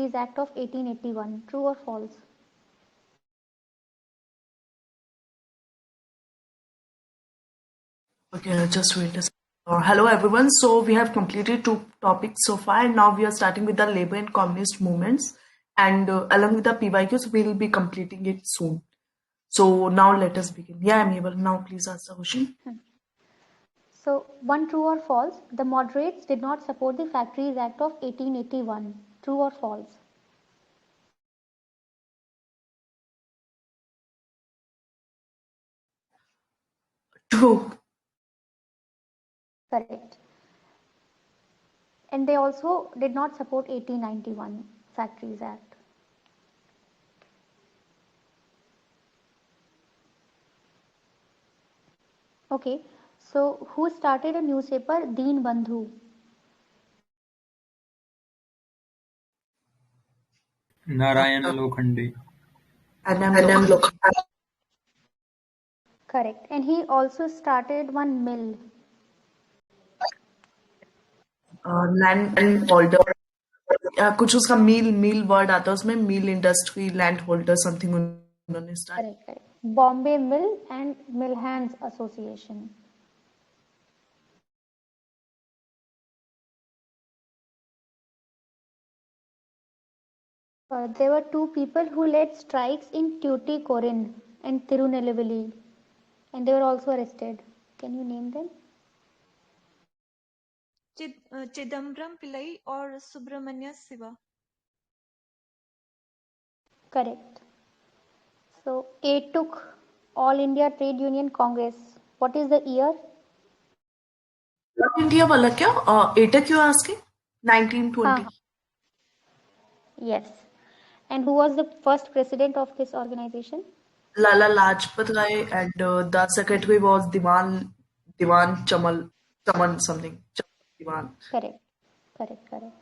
Factories Act of 1881. True or false? Okay, just wait a second. Hello everyone. So we have completed 2 topics so far, and now we are starting with the labor and communist movements, and along with the PYQs, we will be completing it soon. So now let us begin. Yeah, I'm able. Now please ask the question. So, one true or false? The moderates did not support the Factories Act of 1881. True or false? True. Correct. And they also did not support 1891 Factories Act. Okay, so who started a newspaper, Deen Bandhu? Narayan Lokhande. And I'm looking. Correct. And he also started one mill. Land holder कुछ उसका मील word आता है उसमें मील industry land holder something उन्होंने start Correct, correct. Bombay Mill and Mill Hands Association. There were 2 people who led strikes in Tuticorin and Tirunelveli, and they were also arrested. Can you name them? Chidambaram Pillai or Subramanya Siva. Correct. So, A took All India Trade Union Congress. What is the year? India वाला क्या AITUC you asking 1920 Yes. And who was the first president of this organization? Lala Lajpat Rai and the secretary was Diwan Chaman something. Diwan. Correct, correct, correct.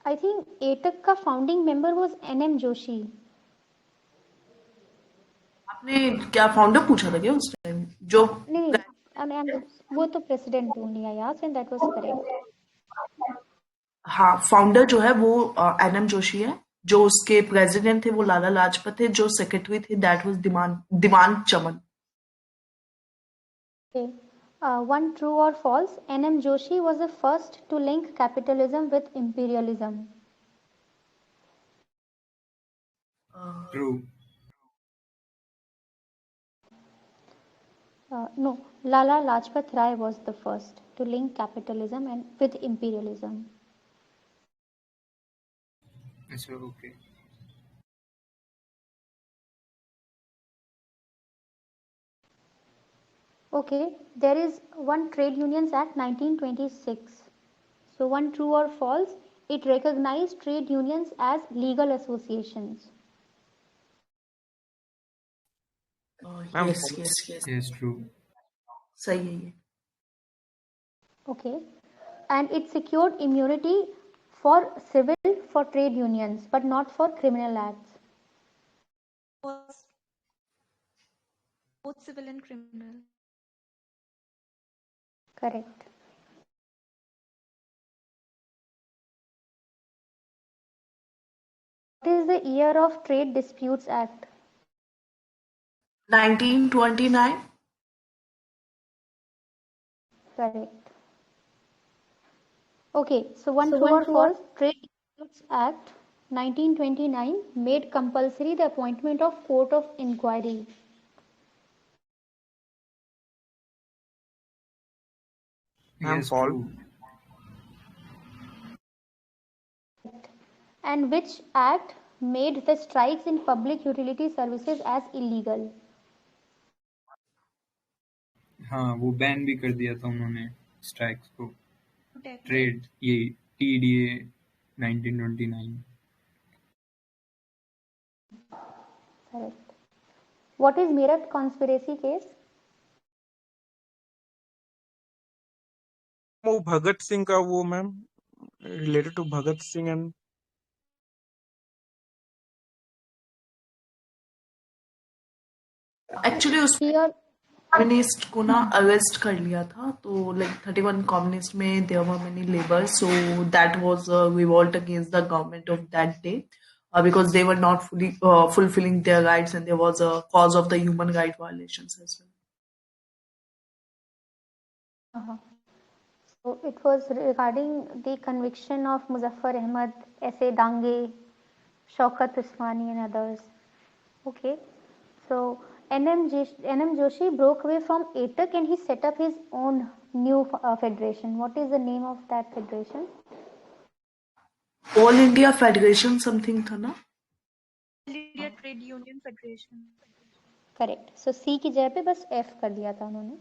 I think ATAC का founding member was N.M. Joshi. आपने क्या founder पूछा था क्या उस time जो नहीं वो तो president only I asked and that was correct. हाँ फाउंडर जो है वो एनएम जोशी है जो उसके प्रेसिडेंट थे वो लाला लाजपत थे जो सेक्रेटरी थे that was Diwan Chaman. Okay. One true or false? N.M. Joshi was the first to link capitalism with imperialism. True. No, Lala Lajpat Rai was the first to link capitalism and with imperialism. Okay. Okay, there is one Trade Unions Act 1926. So one true or false? It recognized trade unions as legal associations. Yes, true. सही है ये. Okay, and it secured immunity for civil for trade unions but not for criminal acts. Both civil and criminal. Correct. What is the year of Trade Disputes Act? 1929. Correct. Okay, so one true or false? Trade Disputes Act 1929 made compulsory the appointment of court of inquiry. Yes, false. And which act made the strikes in public utility services as illegal? हाँ वो ban भी कर दिया था उन्होंने strikes को. Trade ये TDA 1929. Correct. What is Meerut conspiracy case? वो भगत सिंह का वो ma'am related to Bhagat Singh and actually उस कम्युनिस्ट को ना अरेस्ट कर लिया था, तो लाइक 31 कम्युनिस्ट में there were many labour, so that was a revolt against the government of that day, because they were not fully fulfilling their rights, and there was a cause of the human right violations as well. Uh-huh. So it was regarding the conviction of Muzaffar Ahmad, S.A. Dange, Shaukat Usmani and others. Okay. So N.M. Joshi broke away from ATAC and he set up his own new federation. What is the name of that federation? All India Federation something था ना? All India Trade Union Federation. Correct. So C की जगह पे बस F कर दिया था उन्होंने.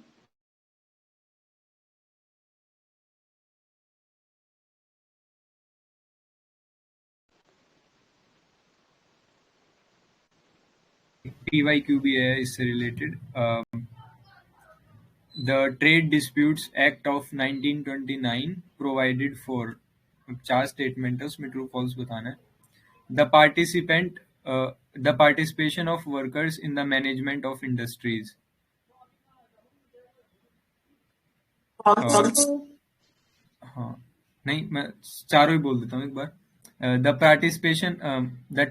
PYQ भी है इससे related. The Trade Disputes Act of 1929 provided for 4 statement है उसमें ट्रू फॉल्स बताना है. The participation of workers in the management of industries. False. हाँ नहीं, मैं चारों ही बोल देता हूँ एक बार. The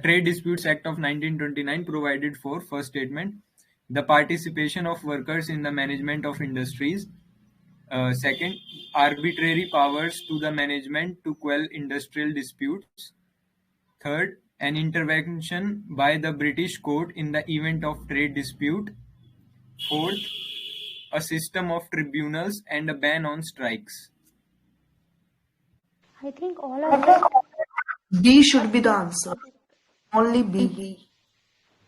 Trade Disputes Act of 1929 provided for, first statement, the participation of workers in the management of industries. Second, arbitrary powers to the management to quell industrial disputes. Third, an intervention by the British court in the event of trade dispute. Fourth, a system of tribunals and a ban on strikes. I think all are right. B should be the answer. Only B.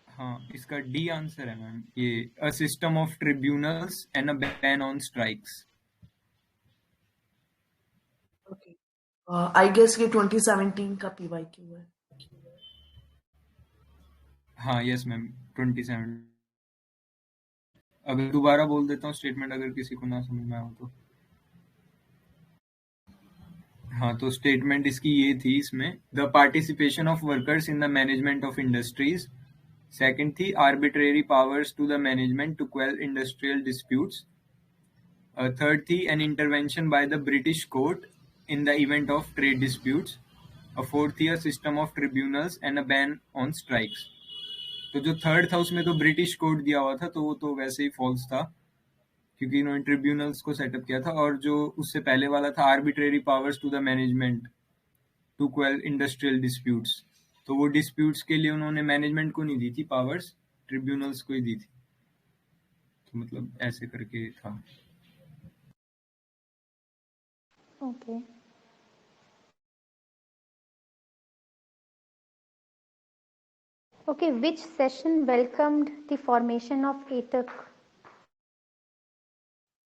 हाँ, इसका D answer है ma'am. ये a system of tribunals and a ban on strikes. Okay. I guess ये 2017 का PYQ है. हाँ yes ma'am, 27. अगर दोबारा बोल देता हूँ स्टेटमेंट, अगर किसी को ना समझ में आया तो. हाँ, तो स्टेटमेंट इसकी ये थी इसमें, the participation of workers in the management of industries. Second थी arbitrary powers to the management to quell industrial disputes. Third थी an intervention by the British court in the event of trade disputes. Fourth थी a system of tribunals and a ban on strikes. तो जो third था उसमें तो British court दिया हुआ था, तो वो तो वैसे ही फॉल्स था क्योंकि इन्होंने ट्रिब्यूनल्स को सेटअप किया था. और जो उससे पहले वाला था arbitrary powers to the management to quell industrial disputes, तो वो डिस्प्यूट्स के लिए उन्होंने मैनेजमेंट को नहीं दी थी पावर्स, ट्रिब्यूनल्स को ही दी थी. तो मतलब ऐसे करके था. Okay. Okay, which session welcomed the formation of ATAC?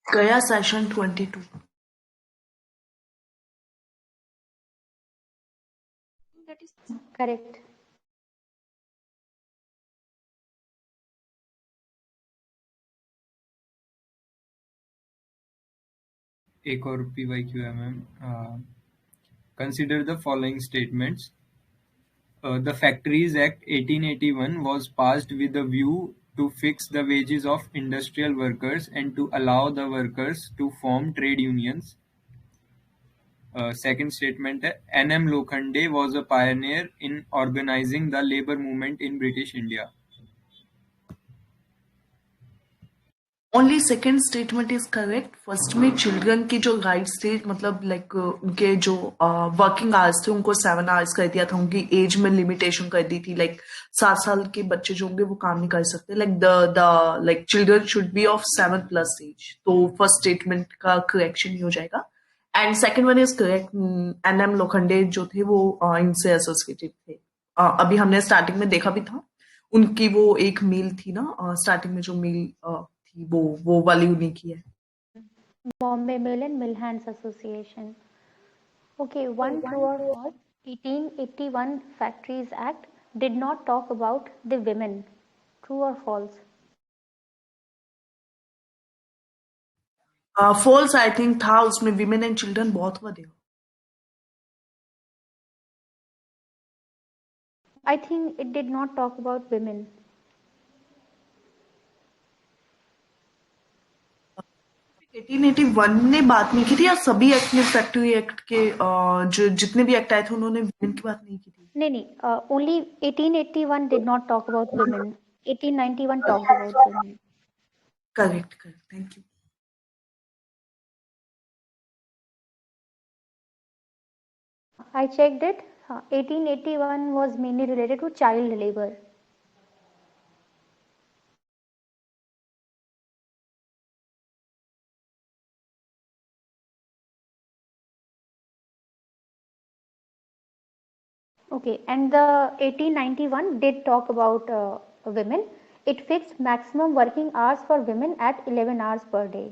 Gaya session 22. That is Correct. एक और PYQ है ma'am. Consider the following statements. The Factories Act 1881 was passed with a view to fix the wages of industrial workers and to allow the workers to form trade unions. Second statement, N.M. Lokhande was a pioneer in organizing the labor movement in British India. Only second statement is correct. First में children की जो rights थे, मतलब like उनके जो working hours थे उनको 7 hours कर दिया था, उनकी एज में लिमिटेशन कर दी थी, लाइक 7 साल के बच्चे जो होंगे वो काम नहीं कर सकते, like the children should be of 7+ age. तो फर्स्ट स्टेटमेंट का करेक्शन ही हो जाएगा. And second one is correct. NM Lokhande जो थे वो इनसे एसोसिएटेड थे. अभी हमने स्टार्टिंग में देखा भी था, उनकी वो एक मील थी ना, स्टार्टिंग में जो मील थी वो वाली उन्हीं की है. Bombay Mill and Mill Hands Association. Okay, one true or false. 1881 Factories Act did not talk about the women. True or false? False I think था, उसमें विमेन एंड चिल्ड्रन बहुत थे. I think it did not talk about women. 1881 ने बात नहीं की थी, या सभी एक्ट में फैक्ट्री एक्ट के जो जितने भी एक्ट आए थे उन्होंने वुमेन की बात नहीं की थी? नहीं, only 1881 did not talk about women. 1891 talked about women. Correct, thank you. I checked it. 1881 was mainly related to child labor. Okay, and the 1891 did talk about women. It fixed maximum working hours for women at 11 hours per day.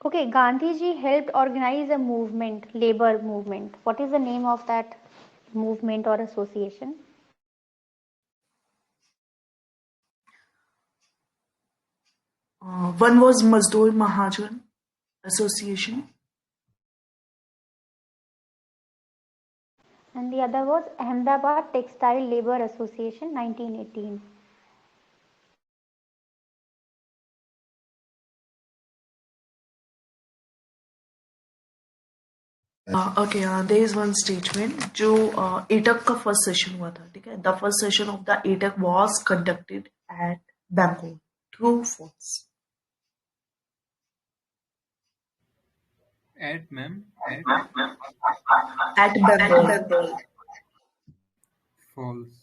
Okay, Gandhi ji helped organize a movement, labor movement. What is the name of that movement or association? One was Mazdoor Mahajan Association. And the other was Ahmedabad Textile Labor Association, 1918. Okay, there is one statement जो एटक का first session हुआ था, ठीक है. The first session of the AITUC was conducted at Bangalore. True, false? At ma'am. At Bangalore. False.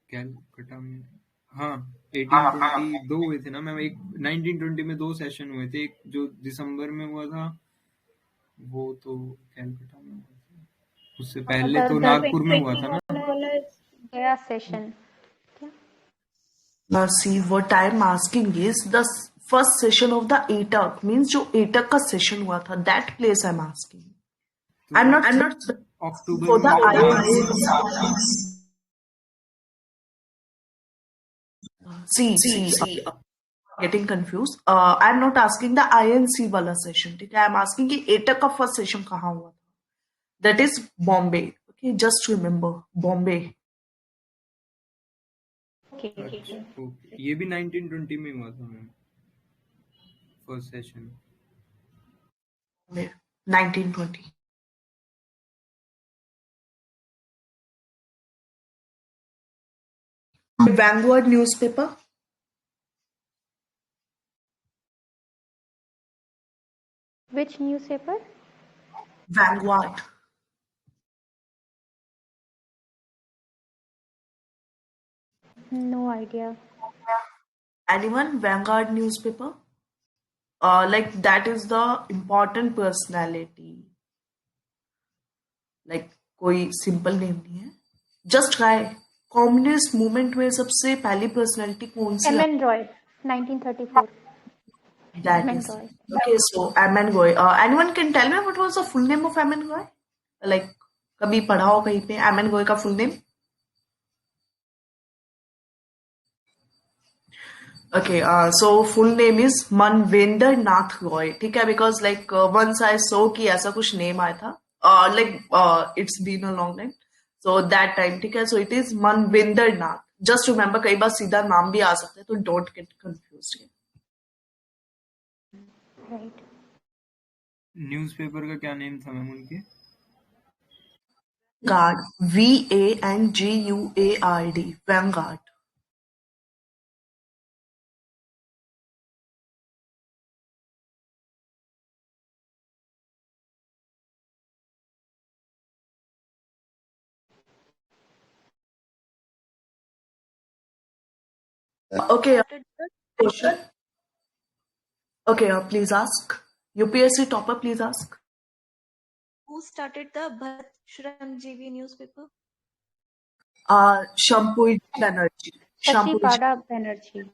Calcutta में. हाँ, 1820 दो हुए थे ना मैम. एक 1920 में 2 सेशन हुए थे. एक जो दिसंबर में हुआ था वो तो कैलकाटा में हुआ था. उससे पहले तो नागपुर में हुआ था ना. गया session. See, what I'm asking is the first session of the ATAC means जो ATAC का सेशन हुआ था, that place I'm asking. I'm not October for में the हुआ था. INC. See, getting confused. I'm not asking the INC वाला session, ठीक है. I'm asking कि ATAC का फर्स्ट सेशन कहाँ हुआ था. That is Bombay. Okay, just remember Bombay. Okay. ये भी 1920 में हुआ था ma'am, first session. 1920. Vanguard newspaper. Which newspaper? Vanguard. No idea. Anyone? Vanguard newspaper? Like that is the important personality. Like कोई simple name नहीं है. Just try. Communist movement में सबसे पहली personality कौन सी? M.N. Roy, 1934. That M.N. is Roy. okay. So M.N. Roy. Anyone can tell me what was the full name of M.N. Roy? Like कभी पढ़ा हो कहीं पे M.N. Roy का full name? Okay, so full name is मनवेंद्र नाथ रॉय, ठीक है. Because like once I saw कि ऐसा कुछ name आया था, it's been a long time, so that time, ठीक है. So it is मनवेंद्र Nath. Just remember कई बार सीधा नाम भी आ सकता है, तो don't get confused. Right. Newspaper का क्या नेम था मैम उनके? Vanguard, VANGUARD, Vanguard. Okay, question. Okay, please ask. UPSC topper, please ask. Who started the Bharat Shramjeevi newspaper? Shampuji Banerjee. Sasipada Banerjee.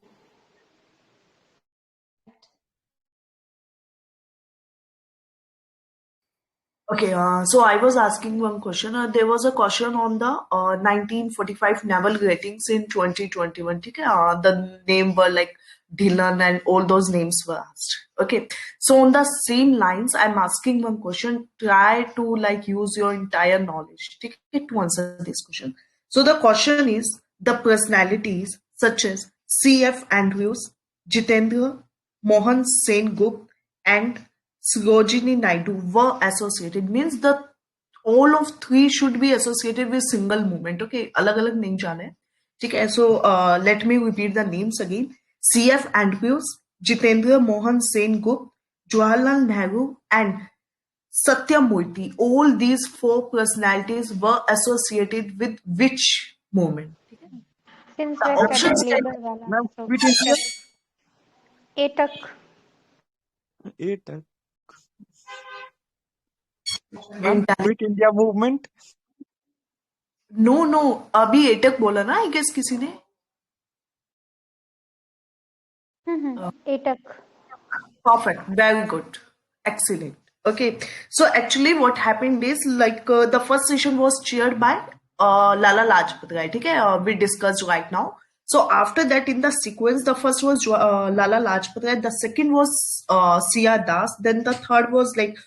Okay, so I was asking one question. There was a question on the 1945 naval ratings in 2021. ठीक है? The name were like Dhillon, and all those names were asked. Okay, so on the same lines, I'm asking one question. Try to like use your entire knowledge, okay, to answer this question. So the question is: the personalities such as C.F. Andrews, Jitendra, Mohan Sengupt, and Sarojini Naidu were associated. Means the all of three should be associated with single movement. Okay, अलग अलग नहीं जाना है. ठीक है. So let me repeat the names again. C.F. Andrews, Jitendra Mohan Sengupt, Jawaharlal Nehru, and Satyamurthy. All these four personalities were associated with which movement? Since The we're studying options can labor wala, Ma'am, so quit India. Atak. Eight. Ma'am, quit India movement. No अभी AITUC बोला ना I guess किसी ने. Atak. Perfect. Very good. Excellent. Okay. So actually what happened is like the first session was chaired by Lala Lajpat Rai. Okay? We discussed right now. So after that in the sequence, the first was Lala Lajpat Rai. The second was Sia Das. Then the third was like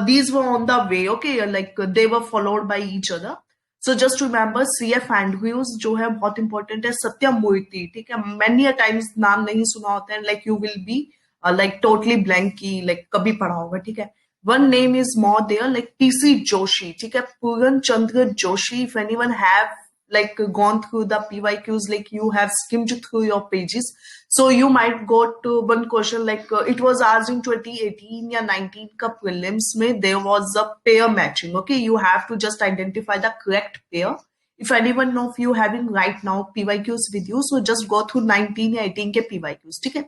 these were on the way. Okay. Like they were followed by each other. So just remember CF Andrews जो है बहुत important है. सत्यमूर्ति. ठीक है. Many a times नाम नहीं सुना होता है. Like you will be like totally blank की like कभी पढ़ा होगा. ठीक है. One name is more there like PC Joshi. ठीक है. Puran Chandra Joshi. If anyone have like gone through the PYQs, like you have skimmed through your pages, so you might go to one question like it was asked in 2018 या 19 का prelims में there was a pair matching. Okay, you have to just identify the correct pair. If anyone of you having right now PYQs with you, so just go through 19 या 18 के PYQs. ठीक है.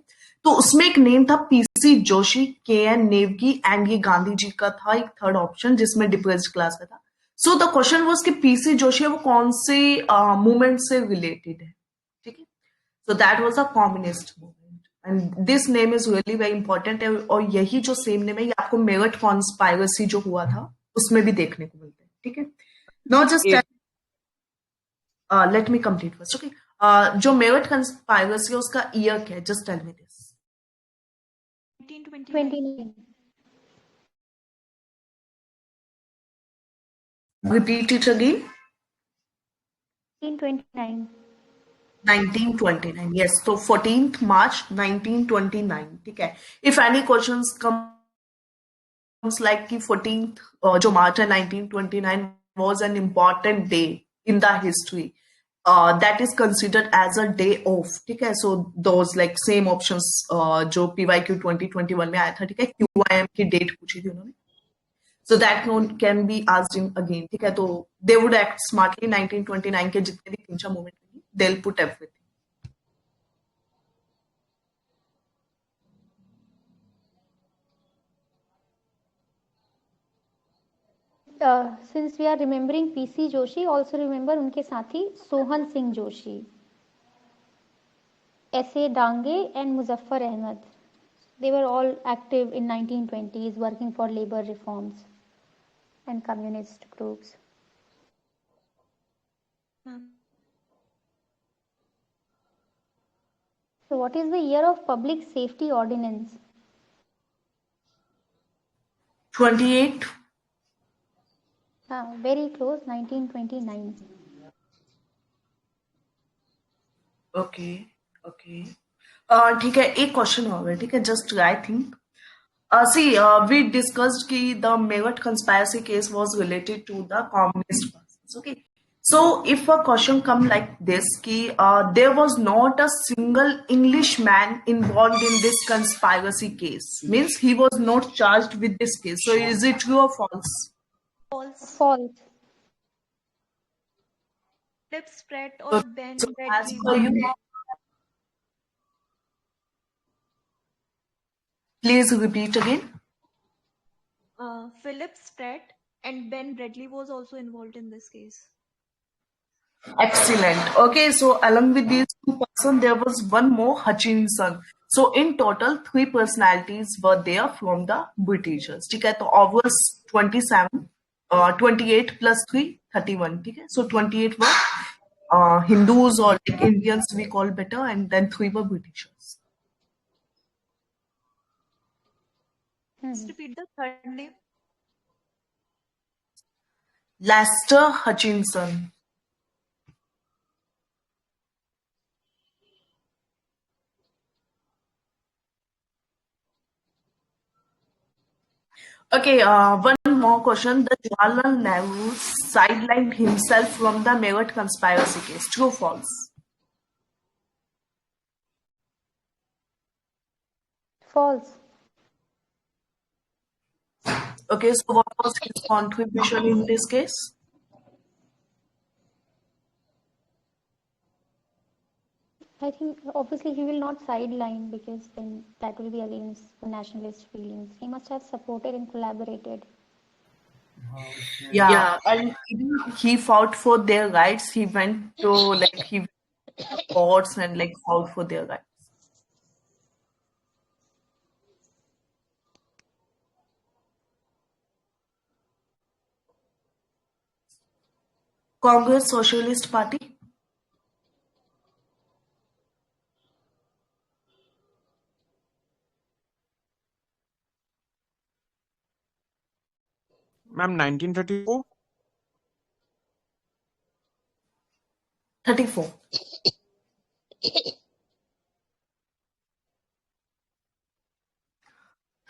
तो उसमें एक नेम था PC Joshi, KN Nevgi, and ये गांधी जी का था एक थर्ड ऑप्शन जिसमें डिप्रेस्ड क्लास का था. सो द क्वेश्चन वाज कि पीसी जोशी है वो कौन से मूवमेंट से रिलेटेड है. ठीक है. सो that was a communist movement and this name is really very important है. और यही जो सेम नेम है ये आपको मेरठ कॉन्स्पायरेसी जो हुआ था उसमें भी देखने को मिलता है. ठीक है. Not just let me complete first. Okay. जो मेरठ कॉन्स्पायरेसी है उसका ईयर क्या है? Just tell me this. 1929. 29. Repeat it again. 1929. 1929. Yes. So 14th March 1929. ठीक है. If any questions comes like कि 14th जो March है 1929 was an important day in the history. That is considered as a day off. ठीक है. So those like same options जो PYQ 2021 में आया था. ठीक है. QIM की डेट पूछी थी उन्होंने. So that can be asked in again. ठीक है. तो they would act smartly. 1929 के जितने भी तीन चार movement they'll put everything. Since we are remembering PC Joshi, also remember उनके साथी Sohan Singh Joshi, S.A. Dange and Muzaffar Ahmad. They were all active in 1920s working for labor reforms and communist groups. So what is the year of Public Safety Ordinance? 28. Very close, 1929. Okay. Okay. ठीक है. एक question होगा. ठीक है. Just I think. See, we discussed कि the Meerut conspiracy case was related to the communist persons. Okay. So if a question come like this, कि there was not a single Englishman involved in this conspiracy case, means he was not charged with this case. So is it true or false? False. Philip Spratt or Ben So as Bradley. per you, please repeat again. Philip Spratt and Ben Bradley was also involved in this case. Excellent. Okay, so along with these two persons, there was one more Hutchinson. So in total, 3 personalities were there from the Britishers. ठीक है. तो was 27, 28 plus 3, 31. ठीक है. So 28 were Hindus or like Indians we call better, and then 3 were Britishers. Just repeat the third name. Lester Hutchinson. Okay, one more question. The Jawaharlal Nehru sidelined himself from the Meerut conspiracy case. True or false? False. Okay, so what was his contribution in this case? I think obviously he will not sideline because then that will be against the nationalist feelings. He must have supported and collaborated. Yeah, and he fought for their rights. He went to he went to courts and fought for their rights. Congress Socialist Party. Ma'am, 1934. 34.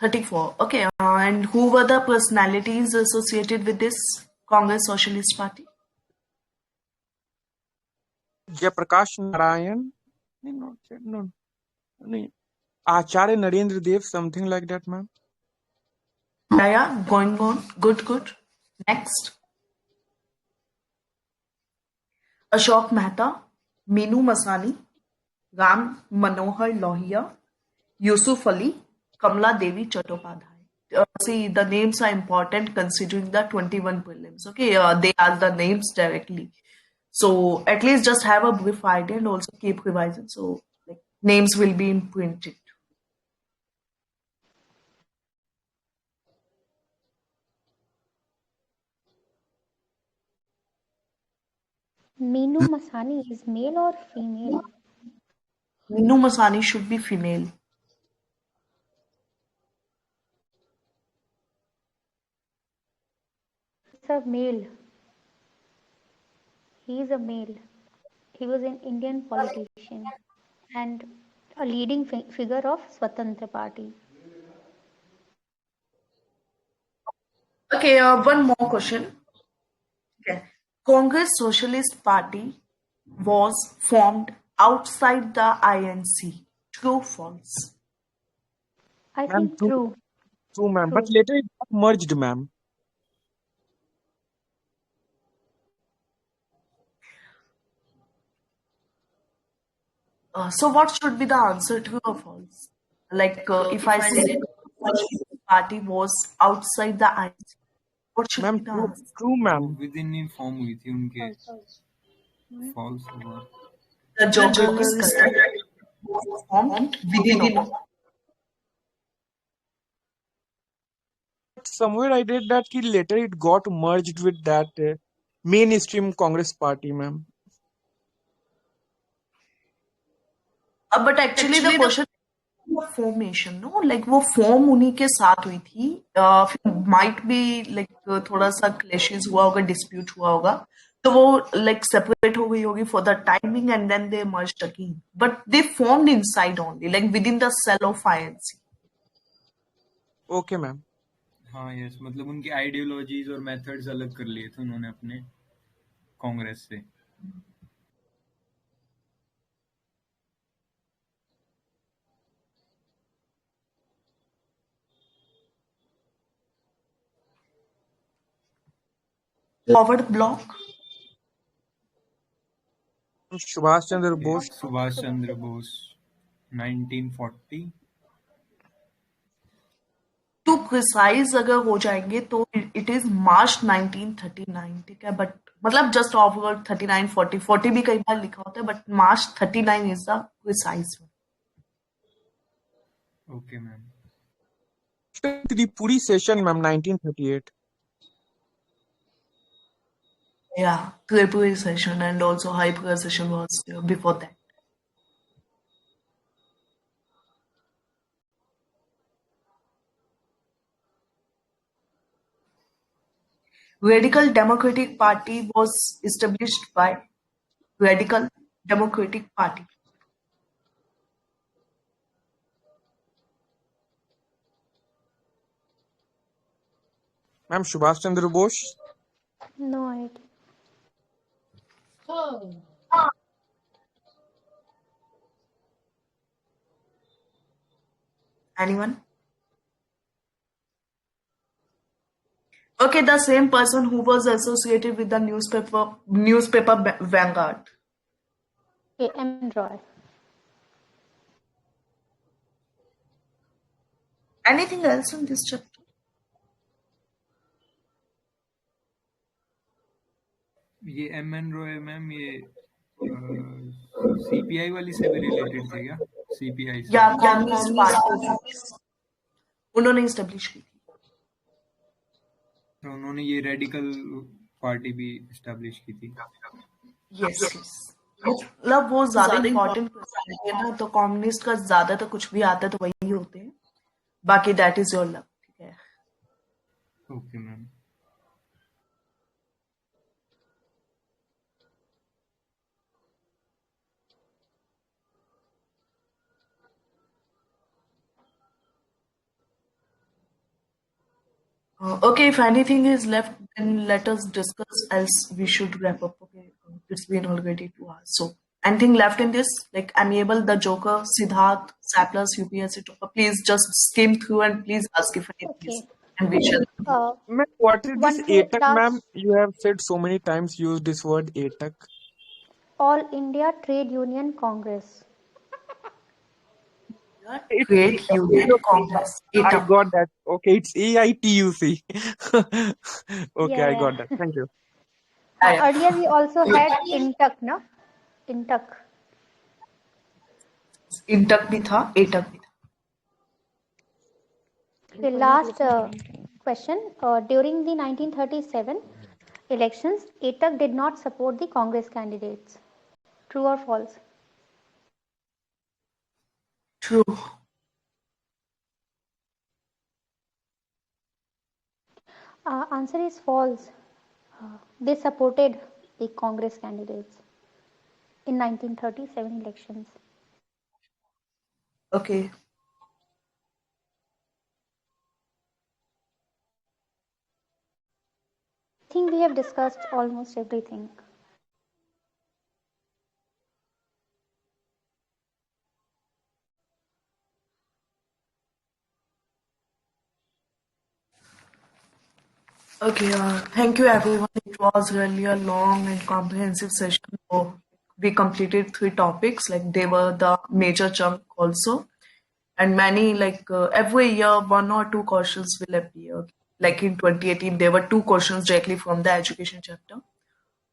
34. Okay, and who were the personalities associated with this Congress Socialist Party? Jayaprakash Narayan. No, no, no. Acharya Narendra Dev, something like that, ma'am. Yeah, going on. Good, good. Next. Ashok Mehta, Meenu Masani, Ram Manohar Lohia, Yusuf Ali, Kamala Devi Chattopadhyay. See, the names are important considering the 21 prelims. Okay, they are the names directly. So at least just have a brief idea and also keep revising. So names will be imprinted. Meenu Masani is male or female? Meenu Masani should be female. It's a male. He is a male. He was an Indian politician and a leading figure of Swatantra Party. Okay, one more question. Okay. Congress Socialist Party was formed outside the INC. True, false? I Ma'am, think true, true. true, ma'am. But True. later it got merged, ma'am. So what should be the answer, true or false? If I say Socialist Party was outside the INC, what should Ma'am, be the true, answer? true, वो ma'am. With in form हुई थी उनके false होगा The joker is correct. Was formed within all. Somewhere I read that later it got merged with that mainstream Congress Party, ma'am. But actually the question formation no वो form उन्हीं के साथ हुई थी माइट बी थोड़ा सा clashes हुआ होगा डिस्प्यूट हुआ होगा तो वो सेपरेट हो गई होगी for the timing and then they merged again but they formed inside only with in the cell of INC okay ma'am हाँ यस मतलब उनकी आइडियोलॉजीज और मेथड्स अलग कर लिए थे उन्होंने अपने कांग्रेस से forward bloc Subhas Chandra Bose Subhas Chandra Bose 1940 to precise अगर हो जाएंगे तो इट इज मार्च 1939 ठीक है बट मतलब जस्ट ऑफवर्ड 39 40 40 भी कई बार लिखा होता है but March 39 is the precise okay ma'am Tripuri session ma'am 1938 Yeah, Tripuri session and also Hyper session was before that. Radical Democratic Party was established by Radical Democratic Party. Ma'am, Subhash Chandra Bose. No idea. Anyone? Okay, the same person who was associated with the newspaper Vanguard. Okay, M. Roy. Anything else in this chapter? ये MN Roy ma'am ये CPI वाली से भी related थे क्या? CPI से? या communist party उन्होंने एस्टेब्लिश की थी। तो उन्होंने ये रेडिकल पार्टी भी एस्टेब्लिश की थी। यस मतलब वो ज्यादा इम्पोर्टेंट पर्सनालिटी है ना, तो कम्युनिस्ट का ज्यादा तो कुछ भी आता है तो वही होते हैं, बाकी दैट इज योर लक। ठीक है, okay ma'am. Okay, if anything is left, then let us discuss, else we should wrap up. Okay, it's been already 2 hours. So, anything left in this? Like Amiable, The Joker, Siddharth, Sapless, UPSC Topper. Please just skim through and please ask if anything is. Okay. And we shall. Ma'am, what is this One ATAC, last- ma'am? You have said so many times, use this word ATAC. All India Trade Union Congress. Trade Union Congress. I got that. Okay, it's AITUC. Okay, Yeah, I yeah. got that. Thank you. Earlier we also had INTUC, no? INTUC. INTUC भी था, एटक भी था. Okay, last question. During the 1937 elections, ATAC did not support the Congress candidates. True or false? True. Answer is false. They supported the Congress candidates in 1937 elections. Okay. I think we have discussed almost everything. Okay, thank you everyone. It was really a long and comprehensive session. So we completed 3 topics, like they were the major chunk also. And many, like every year, 1 or 2 questions will appear. Like in 2018, there were 2 questions directly from the education chapter.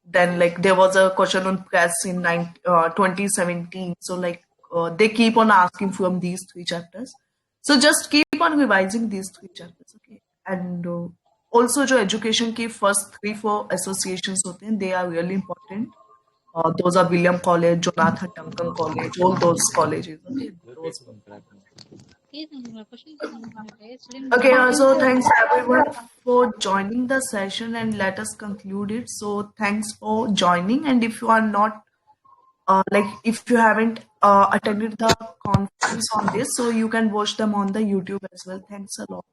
Then like there was a question on press in 2017. So like they keep on asking from these 3 chapters. So just keep on revising these 3 chapters, okay? And also जो education की first 3-4 associations होते हैं, they are really important. Those are William College, Jonathan Duncan College, all those colleges. Okay, those. Okay, so thanks everyone for joining the session, and let us conclude it. So thanks for joining, and if you are not like if you haven't attended the conference on this, so you can watch them on the YouTube as well. Thanks a lot.